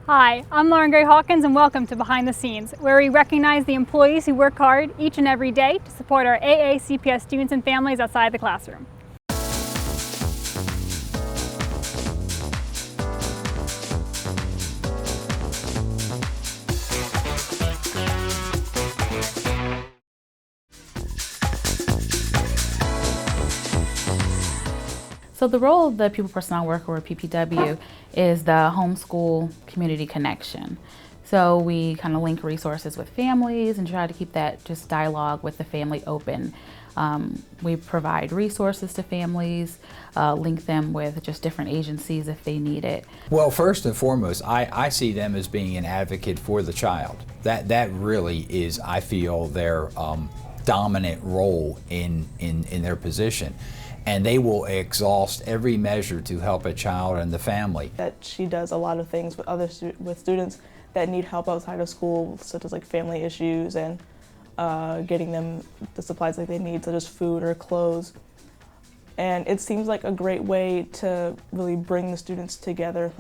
Hi, I'm Lauren Gray Hawkins and welcome to Behind the Scenes, where we recognize the employees who work hard each and every day to support our AACPS students and families outside the classroom. So the role of the Pupil Personnel Worker, or PPW, is the homeschool community connection. So we kind of link resources with families and try to keep that just dialogue with the family open. We provide resources to families, link them with just different agencies if they need it. Well, first and foremost, I see them as being an advocate for the child. That really is, I feel, their dominant role in their position. And they will exhaust every measure to help a child and the family. That she does a lot of things with students that need help outside of school, such as like family issues and getting them the supplies that they need, such as food or clothes. And it seems like a great way to really bring the students together.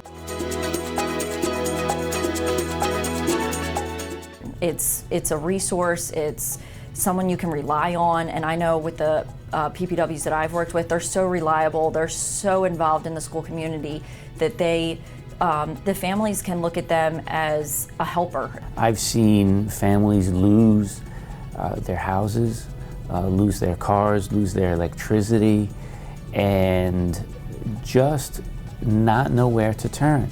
It's a resource, it's someone you can rely on, and I know with the PPWs that I've worked with, they're so reliable, they're so involved in the school community that the families can look at them as a helper. I've seen families lose their houses, lose their cars, lose their electricity, and just not know where to turn.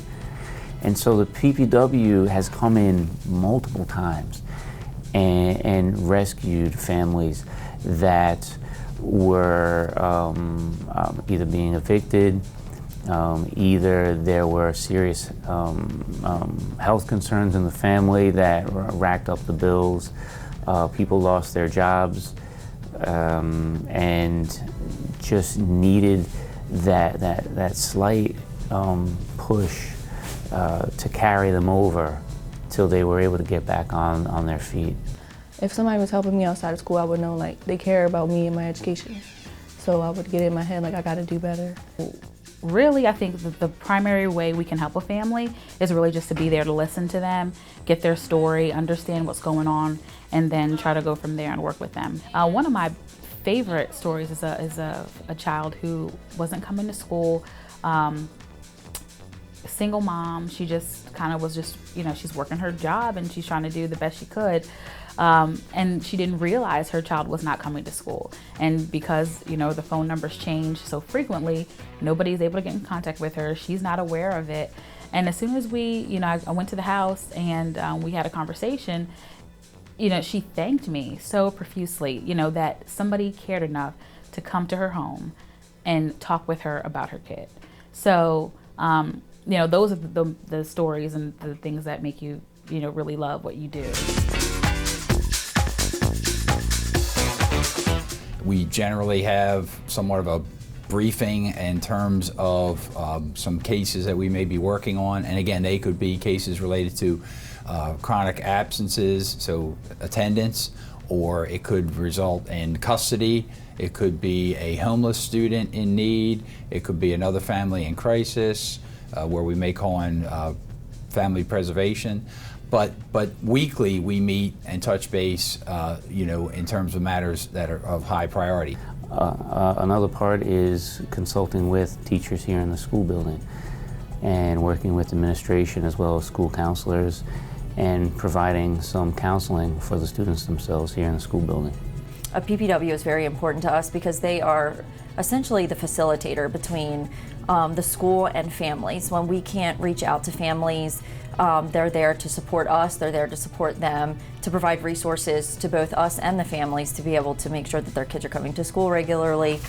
And so the PPW has come in multiple times and rescued families that were either being evicted, either there were serious health concerns in the family that racked up the bills, people lost their jobs, and just needed that slight push to carry them over till they were able to get back on their feet. If somebody was helping me outside of school, I would know like they care about me and my education. So I would get in my head like I gotta do better. Really, I think that the primary way we can help a family is really just to be there to listen to them, get their story, understand what's going on, and then try to go from there and work with them. One of my favorite stories is a child who wasn't coming to school, single mom. She just kind of was she's working her job and she's trying to do the best she could. And she didn't realize her child was not coming to school. And because, the phone numbers change so frequently, nobody's able to get in contact with her. She's not aware of it. And as soon as I went to the house and we had a conversation, she thanked me so profusely, that somebody cared enough to come to her home and talk with her about her kid. So, those are the stories and the things that make you, really love what you do. We generally have somewhat of a briefing in terms of some cases that we may be working on. And again, they could be cases related to chronic absences, so attendance, or it could result in custody. It could be a homeless student in need. It could be another family in crisis, where we may call in family preservation. But weekly we meet and touch base, in terms of matters that are of high priority. Another part is consulting with teachers here in the school building and working with administration as well as school counselors and providing some counseling for the students themselves here in the school building. A PPW is very important to us because they are essentially the facilitator between the school and families. When we can't reach out to families, they're there to support us, they're there to support them, to provide resources to both us and the families to be able to make sure that their kids are coming to school regularly.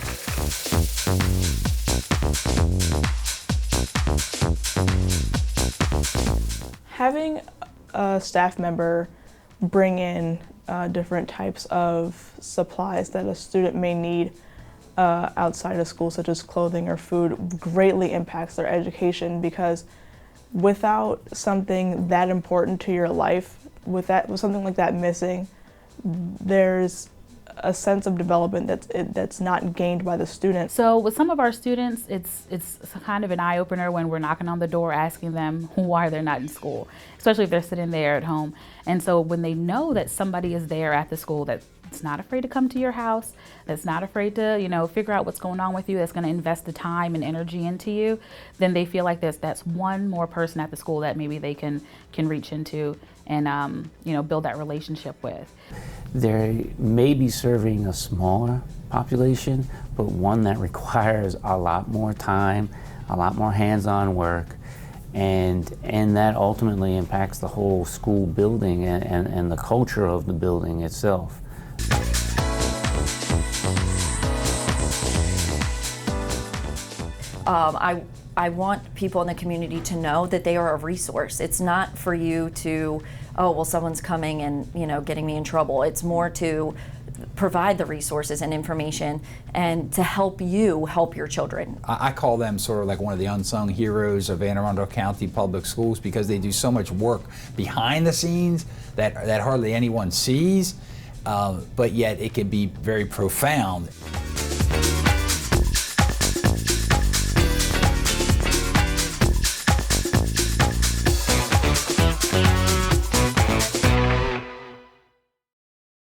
Having a staff member bring in different types of supplies that a student may need outside of school, such as clothing or food, greatly impacts their education, because without something that important to your life, with something like that missing, there's a sense of development that's not gained by the student. So with some of our students, it's kind of an eye-opener when we're knocking on the door asking them why they're not in school, especially if they're sitting there at home. And so when they know that somebody is there at the school that's not afraid to come to your house, that's not afraid to, you know, figure out what's going on with you, that's going to invest the time and energy into you, then they feel like that's one more person at the school that maybe they can reach into and you know, build that relationship with. They may be serving a smaller population, but one that requires a lot more time, a lot more hands-on work, and that ultimately impacts the whole school building and the culture of the building itself. I want people in the community to know that they are a resource. It's not for you to, oh, well, someone's coming and, you know, getting me in trouble. It's more to provide the resources and information and to help you help your children. I call them sort of like one of the unsung heroes of Anne Arundel County Public Schools because they do so much work behind the scenes that hardly anyone sees, but yet it can be very profound.